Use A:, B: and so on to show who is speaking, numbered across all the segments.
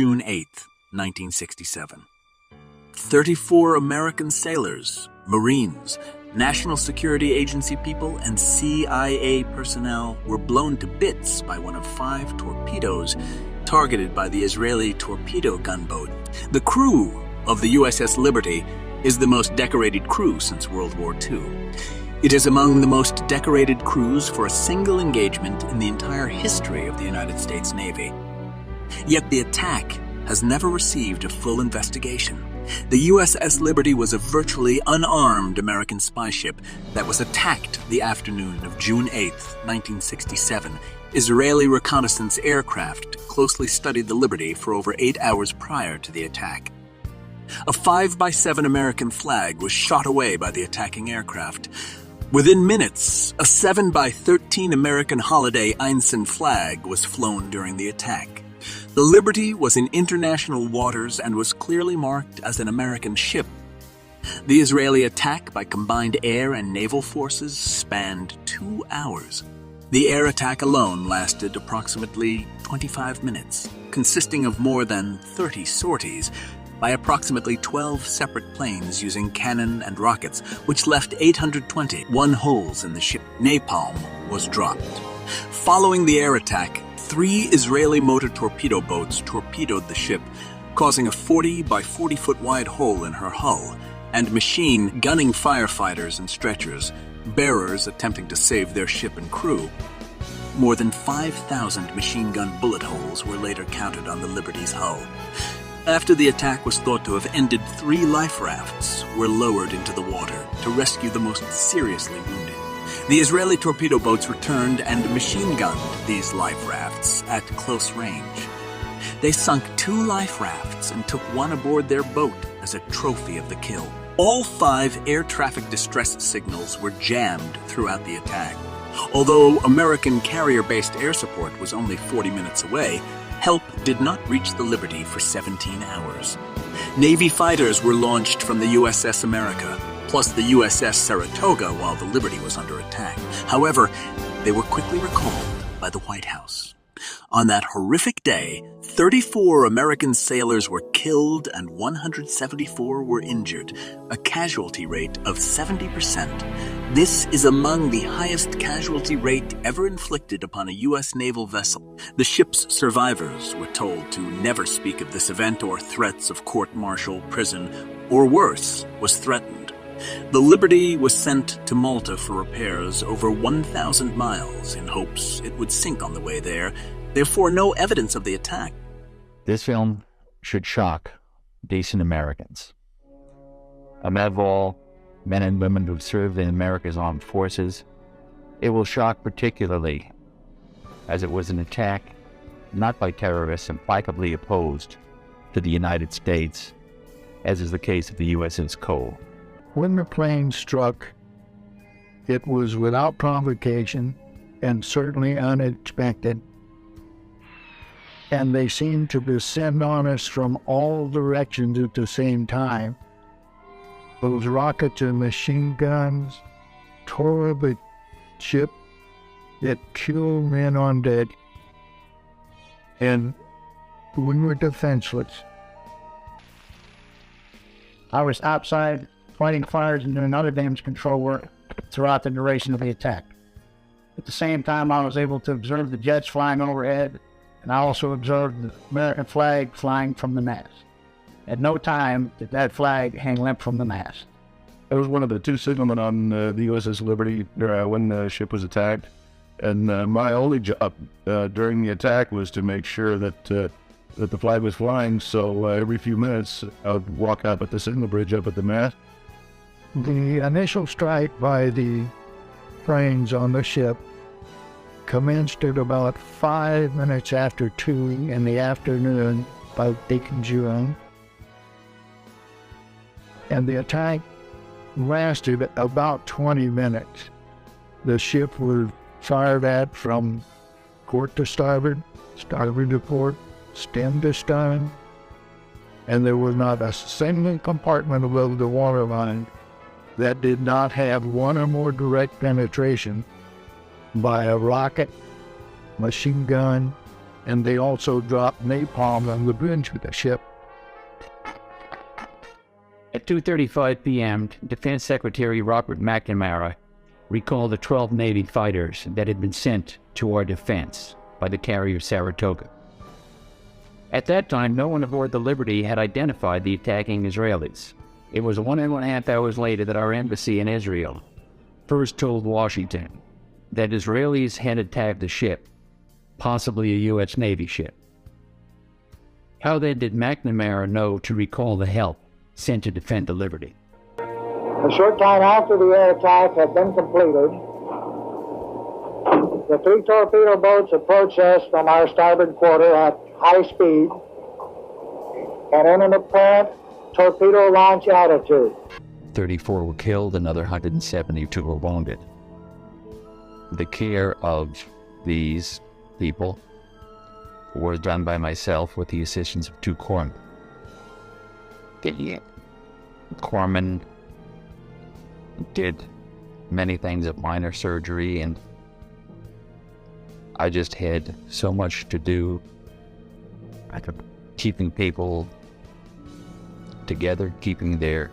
A: June 8, 1967. 34 American sailors, Marines, National Security Agency people, and CIA personnel were blown to bits by one of 5 torpedoes targeted by the Israeli torpedo gunboat. The crew of the USS Liberty is the most decorated crew since World War II. It is among the most decorated crews for a single engagement in the entire history of the United States Navy. Yet the attack has never received a full investigation. The USS Liberty was a virtually unarmed American spy ship that was attacked the afternoon of June 8, 1967. Israeli reconnaissance aircraft closely studied the Liberty for over 8 hours prior to the attack. A 5x7 American flag was shot away by the attacking aircraft. Within minutes, a 7x13 American Holiday Ensign flag was flown during the attack. The Liberty was in international waters and was clearly marked as an American ship. The Israeli attack by combined air and naval forces spanned 2 hours. The air attack alone lasted approximately 25 minutes, consisting of more than 30 sorties by approximately 12 separate planes using cannon and rockets, which left 821 holes in the ship. Napalm was dropped. Following the air attack, 3 Israeli motor torpedo boats torpedoed the ship, causing a 40 by 40 foot wide hole in her hull, and machine gunning firefighters and stretchers, bearers attempting to save their ship and crew. More than 5,000 machine gun bullet holes were later counted on the Liberty's hull. After the attack was thought to have ended, 3 life rafts were lowered into the water to rescue the most seriously wounded. The Israeli torpedo boats returned and machine-gunned these life rafts at close range. They sunk 2 life rafts and took one aboard their boat as a trophy of the kill. All 5 air traffic distress signals were jammed throughout the attack. Although American carrier-based air support was only 40 minutes away, help did not reach the Liberty for 17 hours. Navy fighters were launched from the USS America, plus the USS Saratoga while the Liberty was under attack. However, they were quickly recalled by the White House. On that horrific day, 34 American sailors were killed and 174 were injured, a casualty rate of 70%. This is among the highest casualty rate ever inflicted upon a U.S. naval vessel. The ship's survivors were told to never speak of this event or threats of court-martial, prison, or worse, was threatened. The Liberty was sent to Malta for repairs over 1,000 miles in hopes it would sink on the way there, therefore no evidence of the attack.
B: This film should shock decent Americans. Above all, men and women who've served in America's armed forces. It will shock particularly as it was an attack not by terrorists implacably opposed to the United States, as is the case of the USS Cole.
C: When the plane struck, it was without provocation and certainly unexpected. And they seemed to descend on us from all directions at the same time. Those rockets and machine guns tore the ship. It killed men on deck. And we were defenseless.
D: I was outside fighting fires and doing other damage control work throughout the duration of the attack. At the same time, I was able to observe the jets flying overhead, and I also observed the American flag flying from the mast. At no time did that flag hang limp from the mast.
E: I was one of the 2 signalmen on the USS Liberty when the ship was attacked, and my only job during the attack was to make sure that the flag was flying, so every few minutes I would walk up at the signal bridge up at the mast.
C: The initial strike by the planes on the ship commenced at about 5 minutes after 2 in the afternoon, about 8 June. And the attack lasted about 20 minutes. The ship was fired at from port to starboard, starboard to port, stem to stern, and there was not a single compartment above the waterline that did not have one or more direct penetration by a rocket, machine gun, and they also dropped napalm on the bridge with the ship.
B: At 2:35 p.m., Defense Secretary Robert McNamara recalled the 12 Navy fighters that had been sent to our defense by the carrier Saratoga. At that time, no one aboard the Liberty had identified the attacking Israelis. It was 1.5 hours later that our embassy in Israel first told Washington that Israelis had attacked the ship, possibly a U.S. Navy ship. How then did McNamara know to recall the help sent to defend the Liberty?
F: A short time after the air attack had been completed, the 3 torpedo boats approached us from our starboard quarter at high speed and in an apparent torpedo launch attitude.
B: 34 were killed, another 172 were wounded. The care of these people was done by myself with the assistance of 2 corpsmen. The corpsmen did many things of minor surgery, and I just had so much to do, keeping people together, keeping their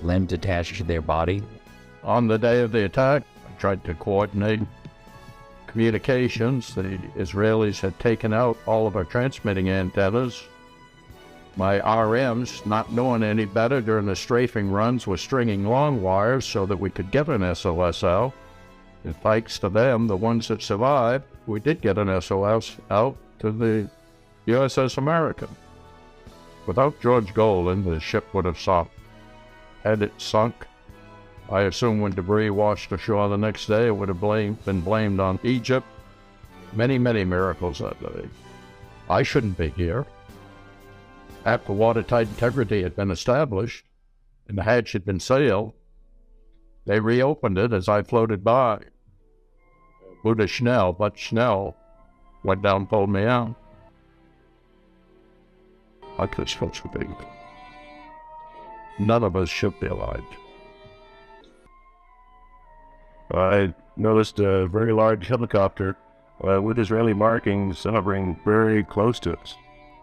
B: limbs attached to their body.
E: On the day of the attack, I tried to coordinate communications. The Israelis had taken out all of our transmitting antennas. My RMs, not knowing any better during the strafing runs, were stringing long wires so that we could get an SOS out. And thanks to them, the ones that survived, we did get an SOS out to the USS American. Without George Golden, the ship would have sunk. Had it sunk, I assume when debris washed ashore the next day, it would have been blamed on Egypt. Many, many miracles that day. I shouldn't be here. After watertight integrity had been established and the hatch had been sailed, they reopened it as I floated by. Buddha Schnell, but Schnell went down and pulled me out. I could supposed to be. None of us should be alive. I noticed a very large helicopter with Israeli markings hovering very close to us.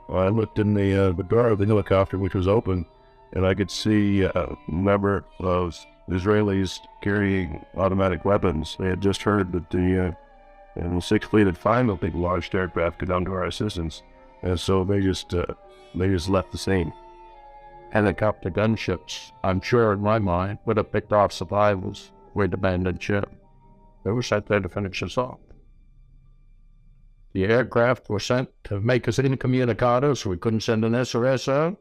E: I looked in the door of the helicopter, which was open, and I could see a number of Israelis carrying automatic weapons. They had just heard that the 6th Fleet had finally launched aircraft to come to our assistance, and so they just left the scene.
B: Helicopter gunships, I'm sure in my mind, would have picked off survivors with the abandoned ship. They were sent there to finish us off. The aircraft were sent to make us incommunicado so we couldn't send an SOS out.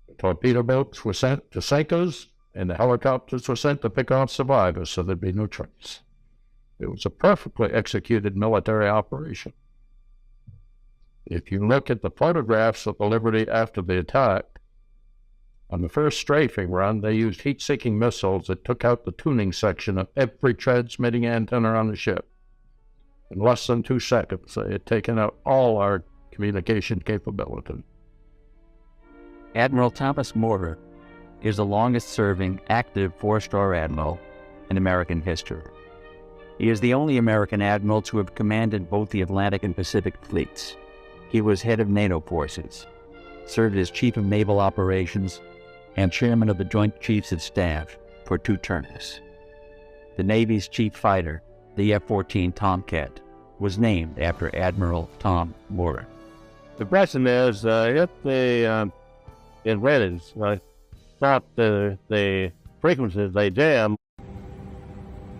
B: The torpedo boats were sent to sink us, and the helicopters were sent to pick off survivors so there'd be no trace. It was a perfectly executed military operation. If you look at the photographs of the Liberty after the attack, on the first strafing run, they used heat-seeking missiles that took out the tuning section of every transmitting antenna on the ship. In less than 2 seconds, they had taken out all our communication capability. Admiral Thomas Morter is the longest-serving active 4-star admiral in American history. He is the only American admiral to have commanded both the Atlantic and Pacific fleets. He was head of NATO forces, served as Chief of Naval Operations, and Chairman of the Joint Chiefs of Staff for 2 terms. The Navy's chief fighter, the F-14 Tomcat, was named after Admiral Tom Morter.
E: The question is, if the invaders stop the frequencies they jam.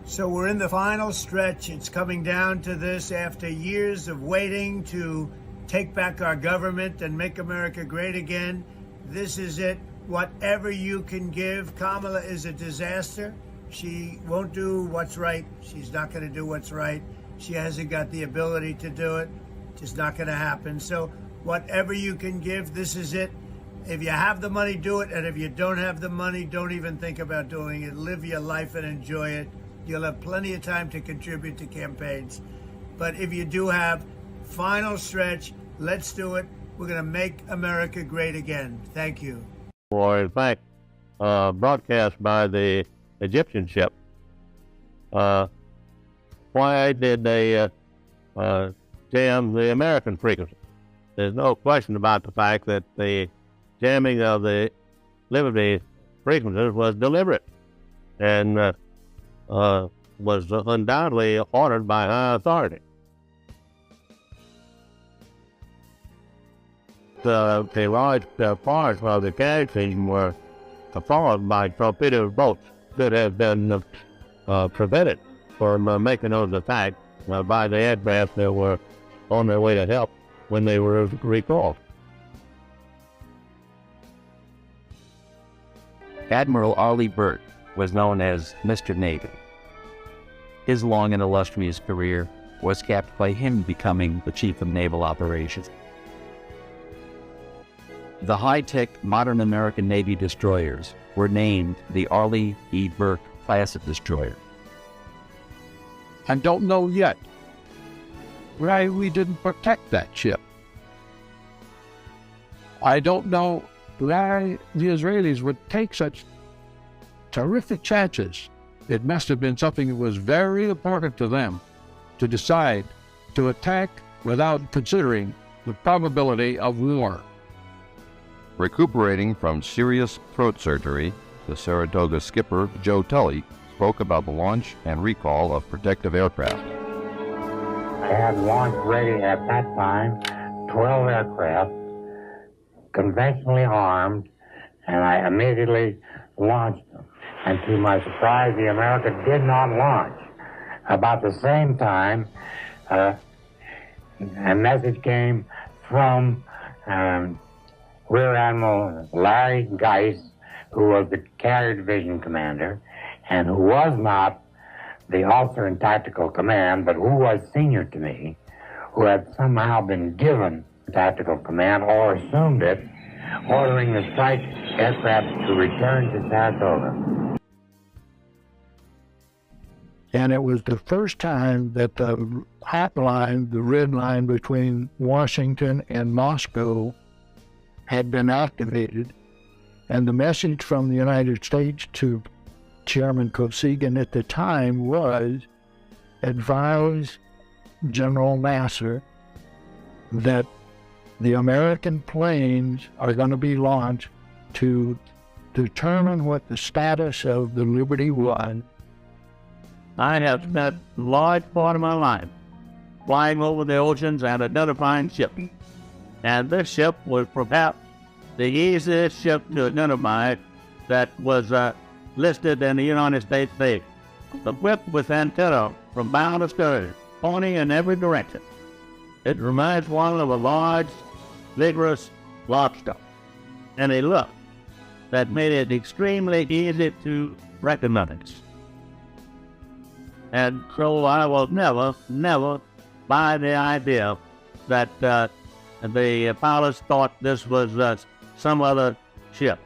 G: So we're in the final stretch. It's coming down to this after years of waiting to take back our government and make America great again. This is it. Whatever you can give. Kamala is a disaster. She won't do what's right. She's not going to do what's right. She hasn't got the ability to do it. It's not going to happen. So whatever you can give, this is it. If you have the money, do it. And if you don't have the money, don't even think about doing it. Live your life and enjoy it. You'll have plenty of time to contribute to campaigns. But if you do have, final stretch, let's do it. We're going to make America great again. Thank you.
E: Or in fact, broadcast by the Egyptian ship. Why did they
H: jam the American frequency. There's no question about the fact that the jamming of the Liberty frequencies was deliberate and was undoubtedly ordered by high authority. The large parts of the casualties were followed by torpedo boats that have been prevented from making those attacks by the aircraft that were on their way to help when they were recalled.
B: Admiral Arleigh Burke was known as Mr. Navy. His long and illustrious career was capped by him becoming the Chief of Naval Operations. The high-tech modern American Navy destroyers were named the Arleigh E. Burke class of destroyer.
I: I don't know yet why we didn't protect that ship. I don't know why the Israelis would take such terrific chances. It must have been something that was very important to them to decide to attack without considering the probability of war.
J: Recuperating from serious throat surgery, the Saratoga skipper, Joe Tully, spoke about the launch and recall of protective aircraft.
K: I had launch ready at that time 12 aircraft, conventionally armed, and I immediately launched them. And to my surprise, the America did not launch. About the same time, a message came from Rear Admiral Larry Geis, who was the Carrier Division commander, and who was not the officer in tactical command, but who was senior to me, who had somehow been given tactical command or assumed it, ordering the strike aircraft to return to Saratoga.
C: And it was the first time that the hot line, the red line between Washington and Moscow, had been activated. And the message from the United States to Chairman Kosygin at the time was, advise General Nasser that the American planes are going to be launched to determine what the status of the Liberty was.
H: I have spent a large part of my life flying over the oceans and identifying ships. And this ship was perhaps the easiest ship to identify that was listed in the United States Navy. Equipped with antenna from bow to stern, pointing in every direction. It reminds one of a large, vigorous lobster, and a look that made it extremely easy to recognize. And so I will never buy the idea that the pilots thought this was some other ship.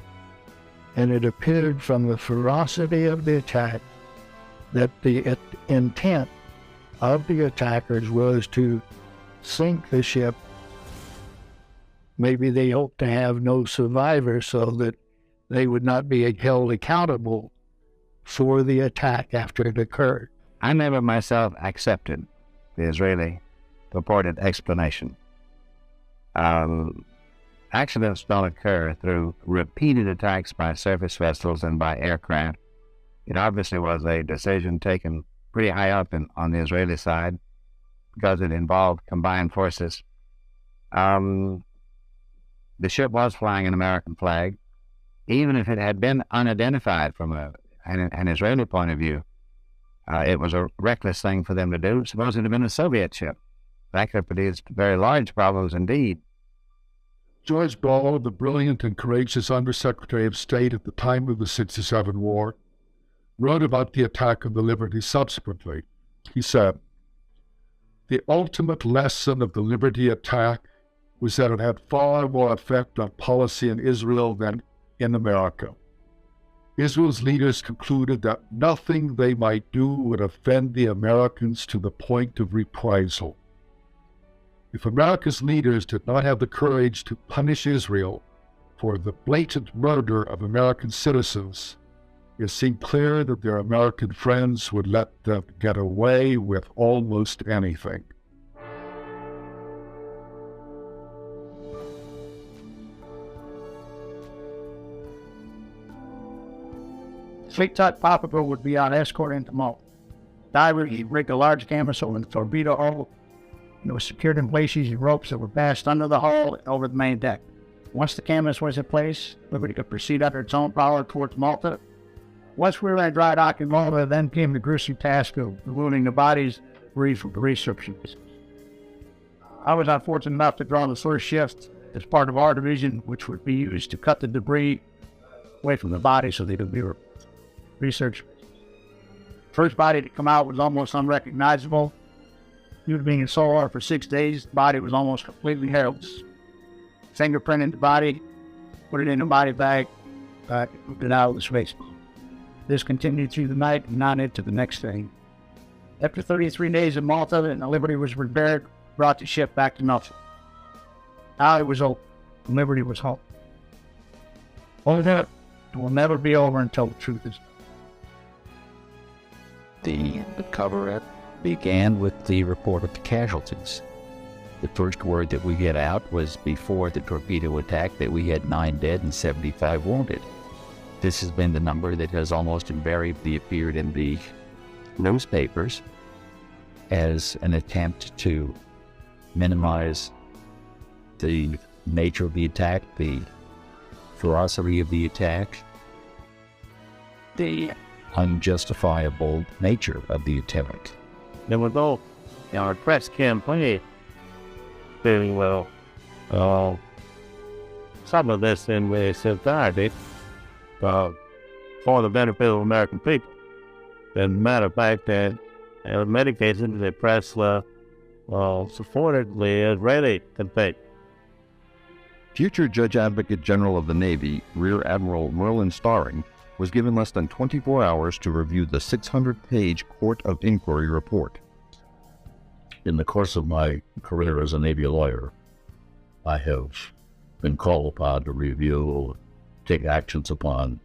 C: And it appeared from the ferocity of the attack that the intent of the attackers was to sink the ship. Maybe they hoped to have no survivors so that they would not be held accountable for the attack after it occurred.
B: I never myself accepted the Israeli purported explanation. Accidents don't occur through repeated attacks by surface vessels and by aircraft. It obviously was a decision taken pretty high up on the Israeli side because it involved combined forces. The ship was flying an American flag. Even if it had been unidentified from an Israeli point of view, it was a reckless thing for them to do. Suppose it had been a Soviet ship. That could have produced very large problems indeed.
L: George Ball, the brilliant and courageous Undersecretary of State at the time of the '67 war, wrote about the attack of the Liberty subsequently. He said, "The ultimate lesson of the Liberty attack was that it had far more effect on policy in Israel than in America. Israel's leaders concluded that nothing they might do would offend the Americans to the point of reprisal. If America's leaders did not have the courage to punish Israel for the blatant murder of American citizens, it seemed clear that their American friends would let them get away with almost anything."
D: Fleet Tut Popperville would be on escort into Malta. Diver, he rigged a large canvas over the torpedo hull, and it was secured in place using ropes that were passed under the hull and over the main deck. Once the canvas was in place, Liberty could proceed under its own power towards Malta. Once we were in dry dock in Malta, then came the gruesome task of removing the bodies retrieved from the research ships. I was unfortunate enough to draw the first shift as part of our division, which would be used to cut the debris away from the body so they could be researched. First body to come out was almost unrecognizable. Due to being in SOAR for 6 days, the body was almost completely hairless. Fingerprinted the body, put it in a body bag, moved it out of the space. This continued through the night and on into the next day. After 33 days in Malta, the Liberty was repaired, brought the ship back to Melton. Now it was open. Liberty was home. All that will never be over until the truth is.
B: The cover-up began with the report of the casualties. The first word that we get out was before the torpedo attack that we had 9 dead and 75 wounded. This has been the number that has almost invariably appeared in the newspapers as an attempt to minimize the nature of the attack, the ferocity of the attack, the unjustifiable nature of the attack.
H: There was no press campaign very well. Some of this in society for the benefit of American people. As a matter of fact, that in many cases the press supported the Israeli campaign.
J: Future Judge Advocate General of the Navy, Rear Admiral Merlin Starring, was given less than 24 hours to review the 600-page Court of Inquiry report.
M: In the course of my career as a Navy lawyer, I have been called upon to review, take actions upon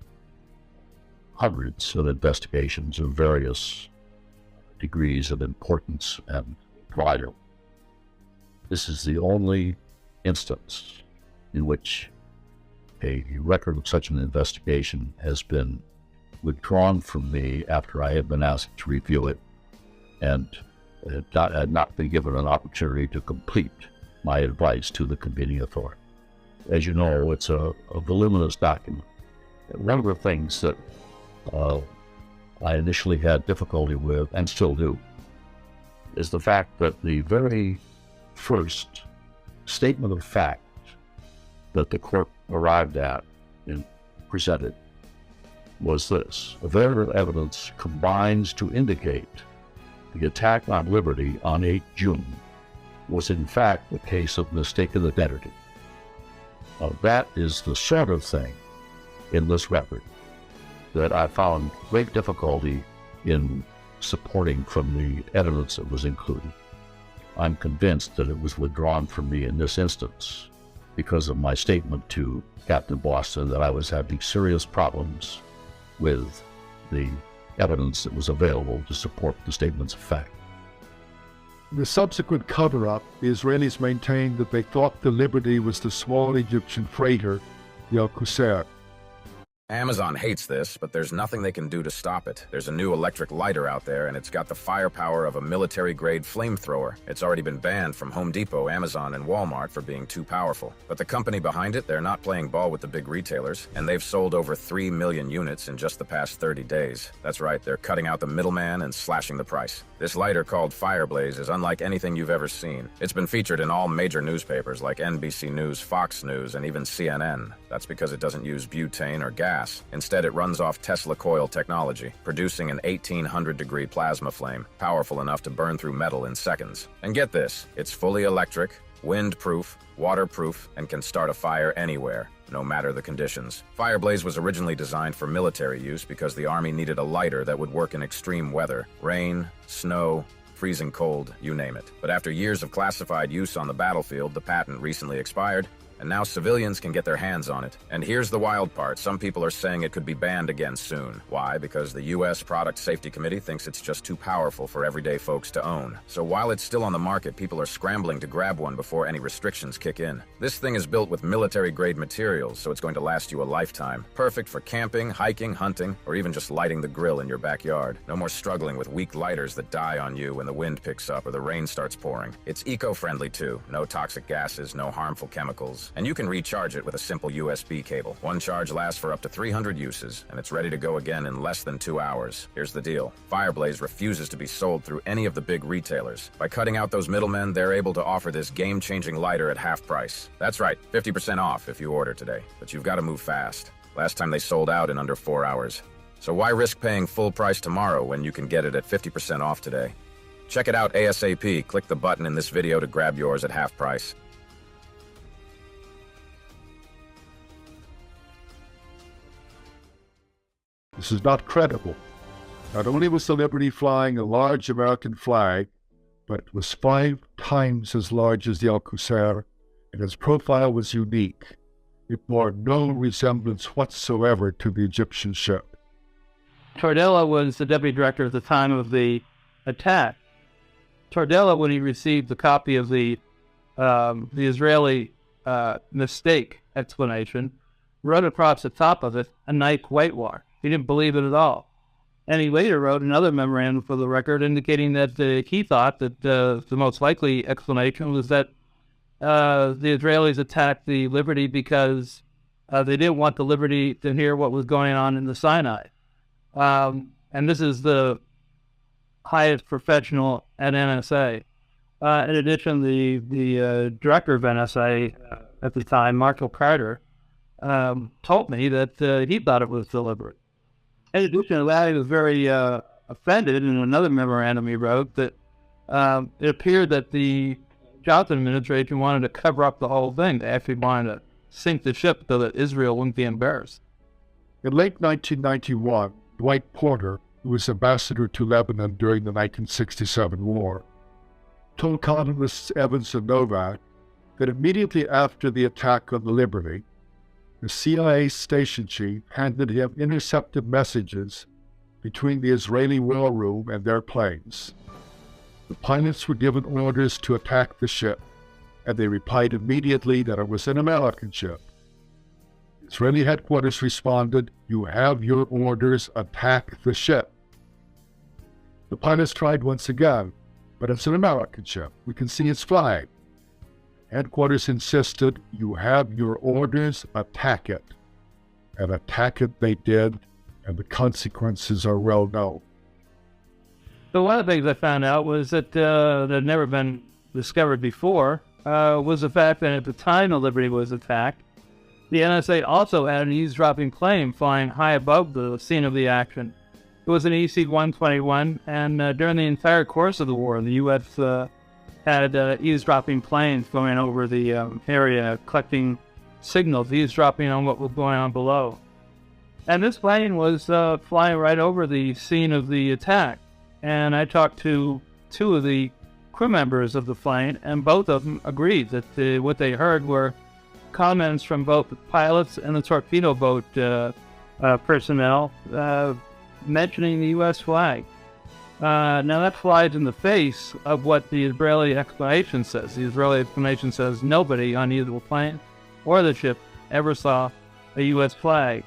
M: hundreds of investigations of various degrees of importance and volume. This is the only instance in which a record of such an investigation has been withdrawn from me after I had been asked to review it and had not been given an opportunity to complete my advice to the convening authority. As you know, it's a voluminous document. One of the things that I initially had difficulty with, and still do, is the fact that the very first statement of fact that the court arrived at and presented was this: available evidence combines to indicate the attack on Liberty on 8 June was in fact the case of mistaken identity. That is the sort of thing in this record that I found great difficulty in supporting from the evidence that was included. I'm convinced that it was withdrawn from me in this instance because of my statement to Captain Boston that I was having serious problems with the evidence that was available to support the statements of fact.
L: In the subsequent cover-up, the Israelis maintained that they thought the Liberty was the small Egyptian freighter, the Al-Qusair.
N: Amazon hates this, but there's nothing they can do to stop it. There's a new electric lighter out there, and it's got the firepower of a military-grade flamethrower. It's already been banned from Home Depot, Amazon, and Walmart for being too powerful. But the company behind it, they're not playing ball with the big retailers, and they've sold over 3 million units in just the past 30 days. That's right, they're cutting out the middleman and slashing the price. This lighter called Fireblaze is unlike anything you've ever seen. It's been featured in all major newspapers like NBC News, Fox News, and even CNN. That's because it doesn't use butane or gas. Instead, it runs off Tesla coil technology, producing an 1800-degree plasma flame, powerful enough to burn through metal in seconds. And get this, it's fully electric, wind-proof, waterproof, and can start a fire anywhere, no matter the conditions. Fireblaze was originally designed for military use because the Army needed a lighter that would work in extreme weather, rain, snow, freezing cold, you name it. But after years of classified use on the battlefield, the patent recently expired, and now civilians can get their hands on it. And here's the wild part. Some people are saying it could be banned again soon. Why? Because the U.S. Product Safety Committee thinks it's just too powerful for everyday folks to own. So while it's still on the market, people are scrambling to grab one before any restrictions kick in. This thing is built with military-grade materials, so it's going to last you a lifetime. Perfect for camping, hiking, hunting, or even just lighting the grill in your backyard. No more struggling with weak lighters that die on you when the wind picks up or the rain starts pouring. It's eco-friendly too. No toxic gases, no harmful chemicals. And you can recharge it with a simple USB cable. One charge lasts for up to 300 uses, and it's ready to go again in less than 2 hours. Here's the deal. Fireblaze refuses to be sold through any of the big retailers. By cutting out those middlemen, they're able to offer this game-changing lighter at half price. That's right, 50% off if you order today. But you've got to move fast. Last time they sold out in under 4 hours. So why risk paying full price tomorrow when you can get it at 50% off today? Check it out ASAP. Click the button in this video to grab yours at half price.
L: This is not credible. Not only was the Liberty flying a large American flag, but it was 5 times as large as the Alcocer, and its profile was unique. It bore no resemblance whatsoever to the Egyptian ship.
H: Tordella was the deputy director at the time of the attack. Tordella, when he received the copy of the Israeli mistake explanation, wrote across the top of it a Nike whitewash. He didn't believe it at all. And he later wrote another memorandum for the record indicating that he thought that the most likely explanation was that the Israelis attacked the Liberty because they didn't want the Liberty to hear what was going on in the Sinai. And this is the highest professional at NSA. In addition, the director of NSA at the time, Marshall Carter, told me that he thought it was deliberate. In addition to that, he was very offended in another memorandum he wrote that it appeared that the Johnson administration wanted to cover up the whole thing. They actually wanted to sink the ship so that Israel wouldn't be embarrassed.
L: In late 1991, Dwight Porter, who was ambassador to Lebanon during the 1967 war, told columnists Evans and Novak that immediately after the attack on the Liberty, the CIA station chief handed him intercepted messages between the Israeli war room and their planes. The pilots were given orders to attack the ship, and they replied immediately that it was an American ship. Israeli headquarters responded, "You have your orders, attack the ship." The pilots tried once again, "But it's an American ship. We can see its flag." Headquarters insisted, "You have your orders, attack it." And attack it they did, and the consequences are well known.
H: So one of the things I found out was that that had never been discovered before was the fact that at the time the Liberty was attacked, the NSA also had an eavesdropping plane flying high above the scene of the action. It was an EC-121, and during the entire course of the war, the U.S. Had eavesdropping planes going over the area, collecting signals, eavesdropping on what was going on below. And this plane was flying right over the scene of the attack. And I talked to 2 of the crew members of the plane, and both of them agreed that what they heard were comments from both the pilots and the torpedo boat personnel mentioning the U.S. flag. Now that flies in the face of what the Israeli explanation says. The Israeli explanation says nobody on either the plane or the ship ever saw a U.S. flag.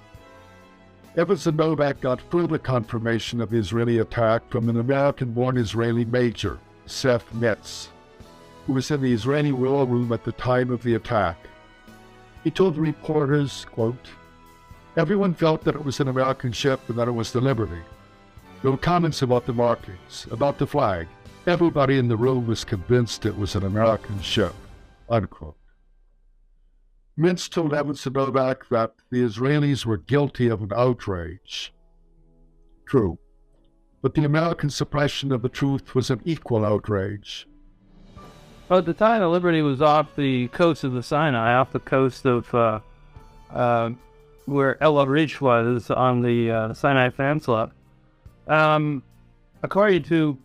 L: Evans and Novak got further confirmation of the Israeli attack from an American-born Israeli major, Seth Mitz, who was in the Israeli war room at the time of the attack. He told the reporters, quote, "Everyone felt that it was an American ship and that it was the Liberty. No comments about the markings, about the flag. Everybody in the room was convinced it was an American ship," unquote. Mintz told Evans and Novak that the Israelis were guilty of an outrage. True, but the American suppression of the truth was an equal outrage.
H: Well, at the time, the Liberty was off the coast of the Sinai, off the coast of where El Arish was on the Sinai Peninsula. According to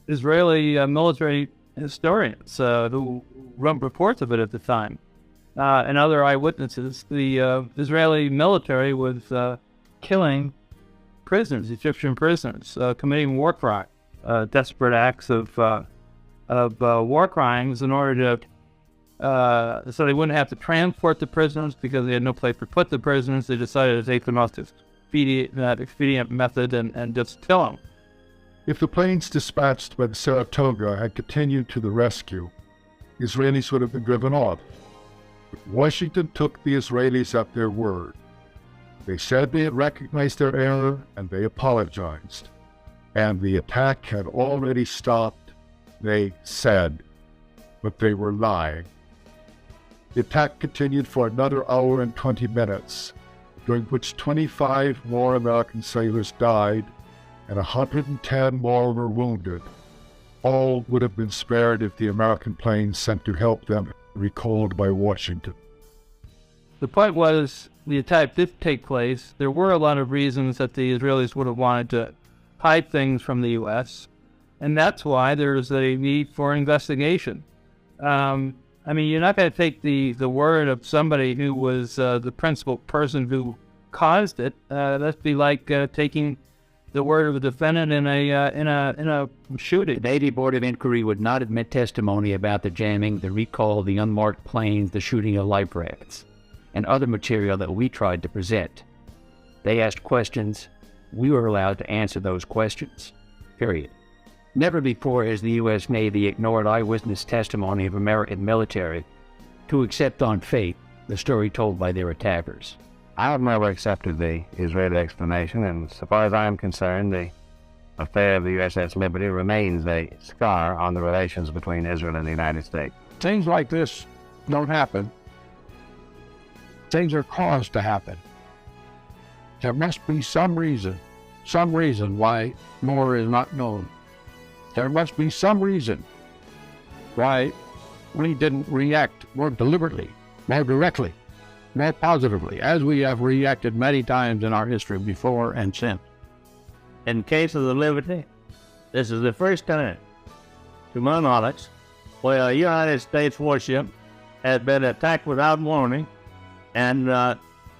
H: Israeli military historians who wrote reports of it at the time,
O: and other eyewitnesses, the Israeli military was killing prisoners, Egyptian prisoners, committing war crimes, desperate acts of war crimes in order to, so they wouldn't have to transport the prisoners because they had no place to put the prisoners. They decided to take the most expedient method and just kill them.
L: If the planes dispatched by the Saratoga had continued to the rescue, Israelis would have been driven off. But Washington took the Israelis at their word. They said they had recognized their error and they apologized. And the attack had already stopped, they said, but they were lying. The attack continued for another hour and 20 minutes, during which 25 more American sailors died and 110 more were wounded. All would have been spared if the American planes sent to help them recalled by Washington.
O: The point was, the attack did take place. There were a lot of reasons that the Israelis would have wanted to hide things from the U.S., and that's why there's a need for investigation. I mean, you're not going to take the word of somebody who was the principal person who caused it. That'd be like taking the word of a defendant in a shooting.
P: The Navy Board of Inquiry would not admit testimony about the jamming, the recall of the unmarked planes, the shooting of life rafts, and other material that we tried to present. They asked questions. We were allowed to answer those questions. Period. Never before has the U.S. Navy ignored eyewitness testimony of American military to accept on faith the story told by their attackers.
Q: I have never accepted the Israeli explanation, and so far as I am concerned, the affair of the USS Liberty remains a scar on the relations between Israel and the United States.
I: Things like this don't happen. Things are caused to happen. There must be some reason why more is not known. There must be some reason why we didn't react more deliberately, more directly, more positively, as we have reacted many times in our history before and since.
H: In case of the Liberty, this is the first time, to my knowledge, where a United States warship has been attacked without warning and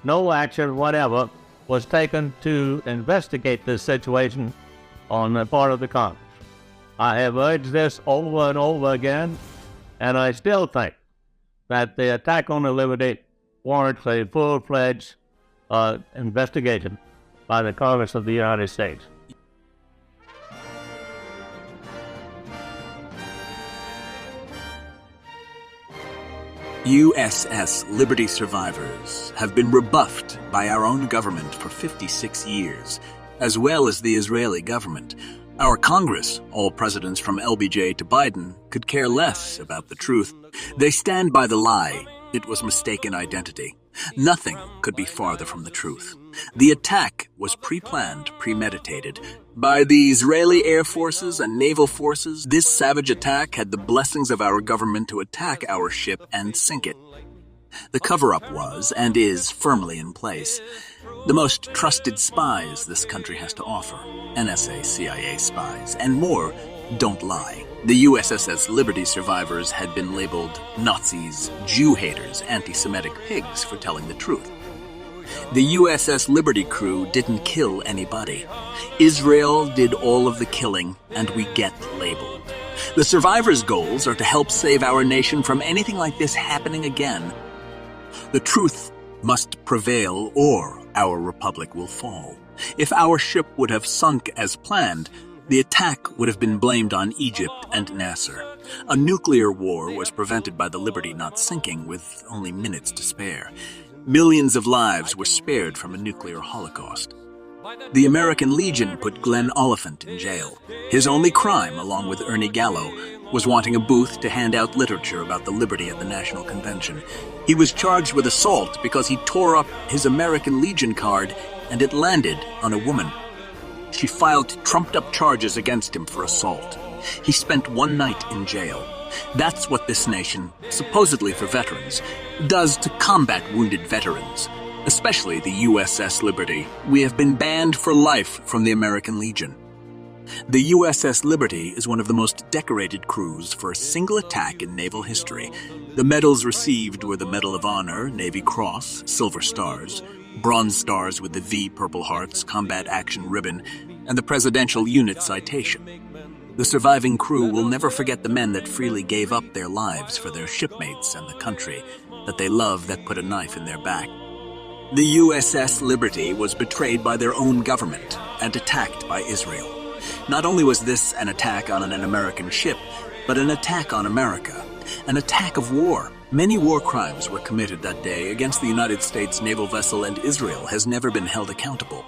H: no action whatever was taken to investigate this situation on the part of the Congress. I have urged this over and over again, and I still think that the attack on the Liberty warrants a full-fledged investigation by the Congress of the United States.
A: USS Liberty survivors have been rebuffed by our own government for 56 years, as well as the Israeli government. Our Congress, all presidents from LBJ to Biden, could care less about the truth. They stand by the lie. It was mistaken identity. Nothing could be farther from the truth. The attack was pre-planned, premeditated. By the Israeli Air Forces and Naval Forces, this savage attack had the blessings of our government to attack our ship and sink it. The cover-up was, and is, firmly in place. The most trusted spies this country has to offer, NSA, CIA spies, and more, don't lie. The USS Liberty survivors had been labeled Nazis, Jew haters, anti-Semitic pigs for telling the truth. The USS Liberty crew didn't kill anybody. Israel did all of the killing, and we get labeled. The survivors' goals are to help save our nation from anything like this happening again. The truth must prevail, or our republic will fall. If our ship would have sunk as planned, the attack would have been blamed on Egypt and Nasser. A nuclear war was prevented by the Liberty not sinking with only minutes to spare. Millions of lives were spared from a nuclear holocaust. The American Legion put Glenn Oliphant in jail. His only crime, along with Ernie Gallo, was wanting a booth to hand out literature about the Liberty at the National Convention. He was charged with assault because he tore up his American Legion card and it landed on a woman. She filed trumped-up charges against him for assault. He spent one night in jail. That's what this nation, supposedly for veterans, does to combat wounded veterans, especially the USS Liberty. We have been banned for life from the American Legion. The USS Liberty is one of the most decorated crews for a single attack in naval history. The medals received were the Medal of Honor, Navy Cross, Silver Stars, Bronze Stars with the V Purple Hearts, Combat Action Ribbon, and the Presidential Unit Citation. The surviving crew will never forget the men that freely gave up their lives for their shipmates and the country that they loved that put a knife in their back. The USS Liberty was betrayed by their own government and attacked by Israel. Not only was this an attack on an American ship, but an attack on America, an attack of war. Many war crimes were committed that day against the United States naval vessel, and Israel has never been held accountable.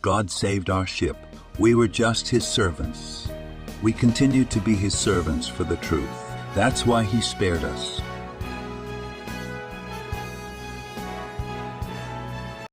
R: God saved our ship. We were just His servants. We continued to be His servants for the truth. That's why He spared us.